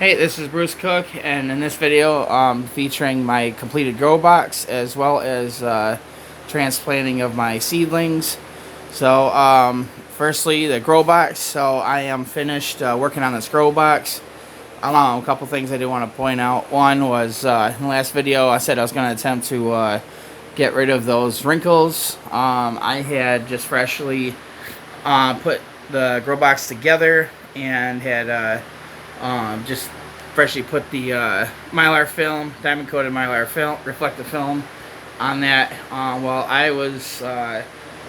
Hey, this is Bruce Cook, and in this video, featuring my completed Growbox as well as transplanting of my seedlings. So, firstly, the Growbox. So, I am finished working on this Growbox. A couple things I do want to point out. One was in the last video, I said I was going to attempt to get rid of those wrinkles. I had just freshly put the Growbox together and had just freshly put the mylar film, diamond coated mylar film, reflective film on that. While I was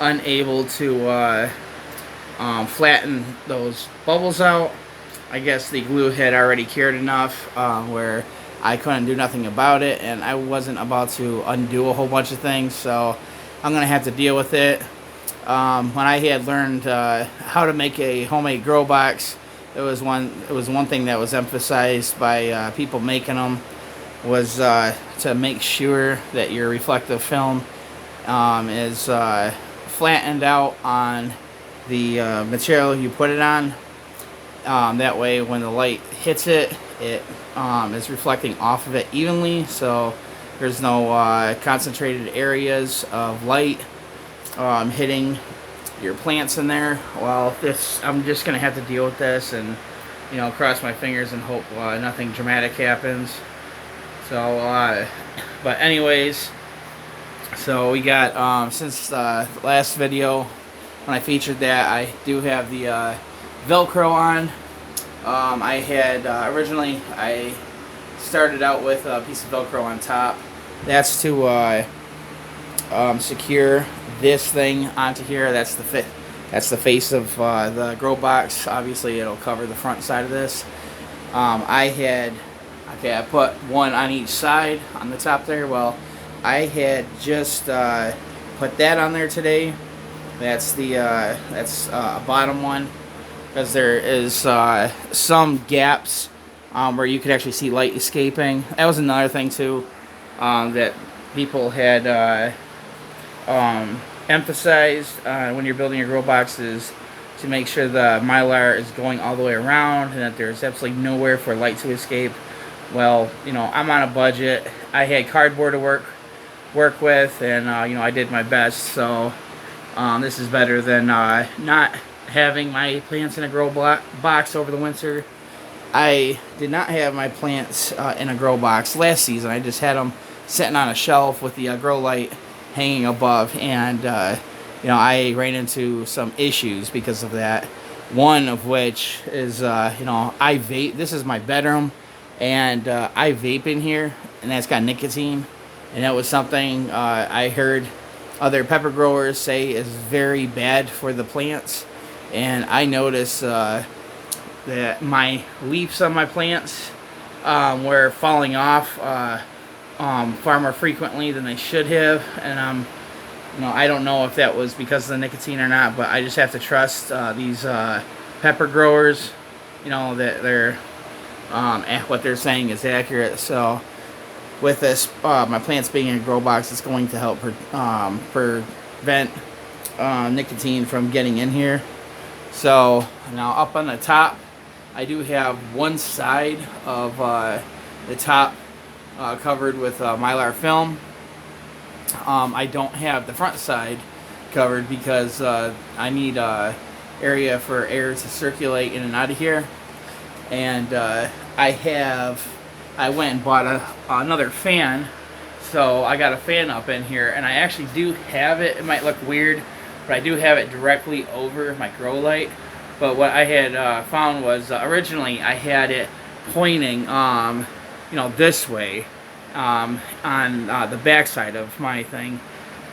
unable to flatten those bubbles out, I guess the glue had already cured enough where I couldn't do nothing about it, and I wasn't about to undo a whole bunch of things, so I'm gonna have to deal with it. When I had learned how to make a homemade grow box, it was one thing that was emphasized by people making them was to make sure that your reflective film is flattened out on the material you put it on. That way, when the light hits it, it is reflecting off of it evenly, so there's no concentrated areas of light hitting your plants in there. Well, I'm just gonna have to deal with this and, you know, cross my fingers and hope nothing dramatic happens. So but anyways, so we got since the last video when I featured that, I do have the Velcro on. I had originally I started out with a piece of Velcro on top. That's to secure this thing onto here. That's the face of the grow box. Obviously, it'll cover the front side of this. I put one on each side on the top there. Well, I had just put that on there today. That's the bottom one, because there is some gaps where you could actually see light escaping. That was another thing too that people had emphasized when you're building your grow box, is to make sure the mylar is going all the way around and that there's absolutely nowhere for light to escape. Well, you know, I'm on a budget. I had cardboard to work with, and you know, I did my best. So this is better than not having my plants in a grow box over the winter. I did not have my plants in a grow box last season. I just had them sitting on a shelf with the grow light hanging above, and you know, I ran into some issues because of that. One of which is you know, I vape. This is my bedroom, and I vape in here, and that's got nicotine, and that was something I heard other pepper growers say is very bad for the plants. And I noticed that my leaves on my plants were falling off far more frequently than they should have, and you know, I don't know if that was because of the nicotine or not, but I just have to trust these pepper growers, you know, that they're what they're saying is accurate. So with this, my plants being in a grow box, it's going to help prevent nicotine from getting in here. So now up on the top, I do have one side of the top covered with mylar film. I don't have the front side covered because I need area for air to circulate in and out of here. And I went and bought another fan. So I got a fan up in here, and I actually do have it. It might look weird, but I do have it directly over my grow light. But what I had found was originally I had it pointing, you know, this way on the back side of my thing,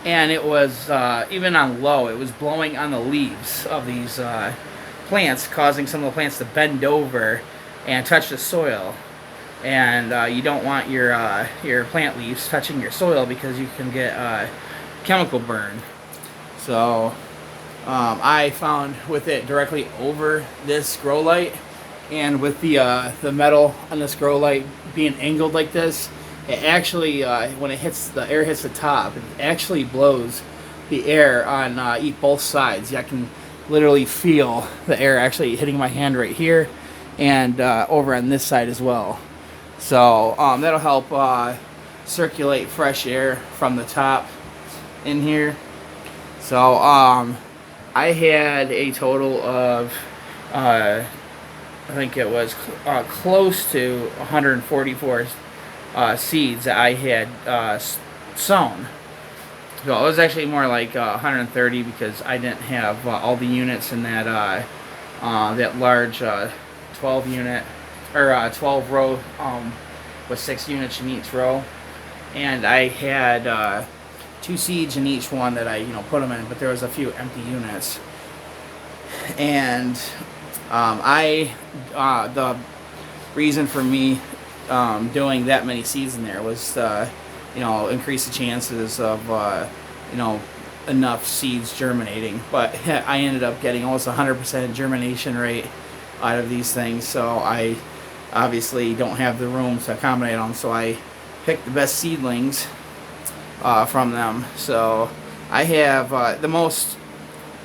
and it was even on low, it was blowing on the leaves of these plants, causing some of the plants to bend over and touch the soil. And you don't want your plant leaves touching your soil because you can get chemical burn. So I found with it directly over this grow light, and with the metal on this grow light being angled like this, it actually when it hits the air hits the top, it actually blows the air on both sides. I can literally feel the air actually hitting my hand right here, and over on this side as well. So that'll help circulate fresh air from the top in here. So I had a total of I think it was close to 144 seeds that I had sown. So it was actually more like 130 because I didn't have all the units in that that large 12 unit or 12 row with 6 units in each row, and I had 2 seeds in each one that I put them in, but there was a few empty units, and the reason for me doing that many seeds in there was increase the chances of enough seeds germinating. But I ended up getting almost 100% germination rate out of these things, so I obviously don't have the room to accommodate them, so I picked the best seedlings from them. So I have the most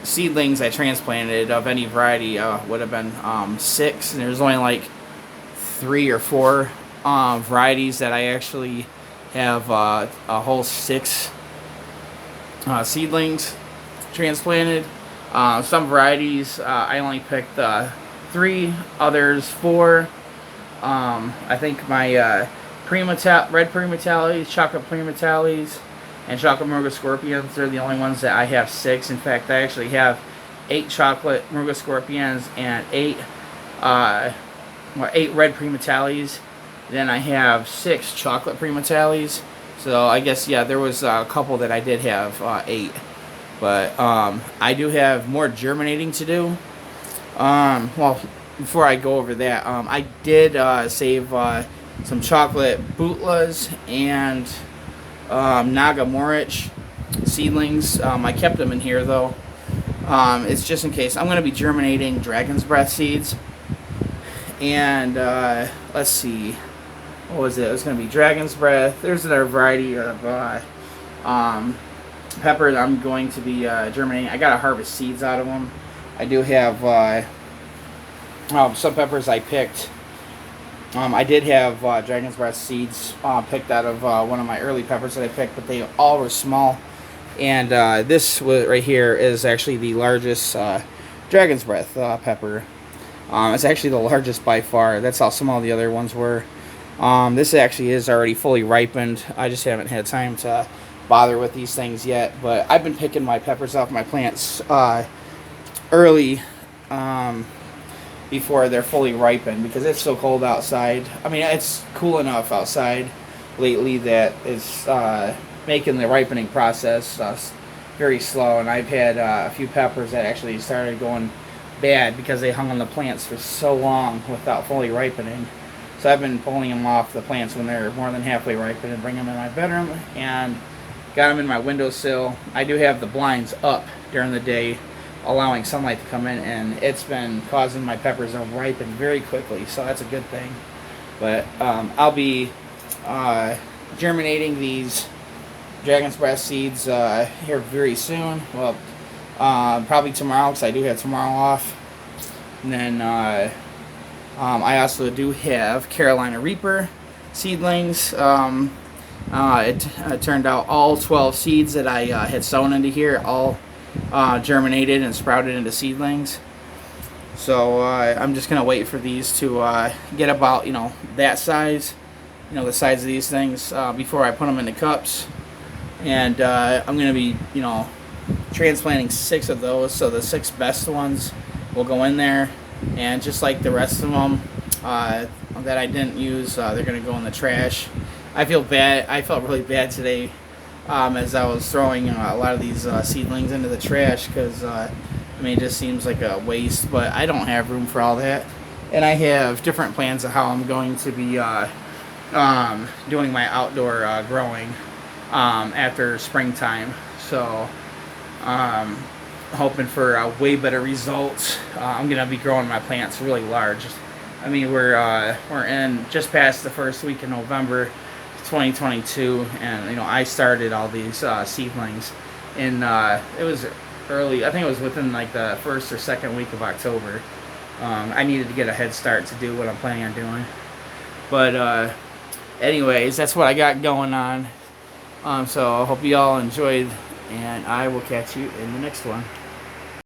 seedlings I transplanted of any variety would have been 6, and there's only like 3 or 4 varieties that I actually have a whole 6 seedlings transplanted. Some varieties I only picked 3, others 4. I think my red primatales, chocolate primatales, and chocolate Muruga scorpions are the only ones that I have 6. In fact, I actually have 8 chocolate Muruga scorpions and 8 red primatales. Then I have 6 chocolate primatales. So I guess, yeah, there was a couple that I did have 8. But I do have more germinating to do. Well, before I go over that, I did save some chocolate Bootlas and Nagamorich seedlings. I kept them in here, though. It's just in case. I'm going to be germinating Dragon's Breath seeds. And let's see. What was it? It was going to be Dragon's Breath. There's another variety of pepper that I'm going to be germinating. I got to harvest seeds out of them. I do have some peppers I picked. I did have Dragon's Breath seeds picked out of one of my early peppers that I picked, but they all were small. And this right here is actually the largest Dragon's Breath pepper. It's actually the largest by far. That's how small the other ones were. This actually is already fully ripened. I just haven't had time to bother with these things yet. But I've been picking my peppers off my plants early before they're fully ripened because it's so cold outside. I mean, it's cool enough outside lately that it's making the ripening process very slow. And I've had a few peppers that actually started going bad because they hung on the plants for so long without fully ripening. So I've been pulling them off the plants when they're more than halfway ripened and bring them in my bedroom and got them in my windowsill. I do have the blinds up during the day, allowing sunlight to come in, and it's been causing my peppers to ripen very quickly, so that's a good thing. But I'll be germinating these Dragon's Breath seeds here very soon. Well, probably tomorrow, because I do have tomorrow off. And then I also do have Carolina Reaper seedlings. It turned out all 12 seeds that I had sown into here all germinated and sprouted into seedlings. So I'm just going to wait for these to get about, that size, the size of these things before I put them into cups. And I'm going to be, transplanting 6 of those, so the 6 best ones will go in there, and just like the rest of them that I didn't use, they're going to go in the trash. I feel bad. I felt really bad today as I was throwing a lot of these seedlings into the trash because it just seems like a waste, but I don't have room for all that, and I have different plans of how I'm going to be doing my outdoor growing after springtime. So hoping for way better results. I'm gonna be growing my plants really large. I mean, we're in just past the first week in November 2022, and I started all these seedlings in it was early. I think it was within like the first or second week of October. I needed to get a head start to do what I'm planning on doing. But anyways, that's what I got going on. So I hope you all enjoyed, and I will catch you in the next one.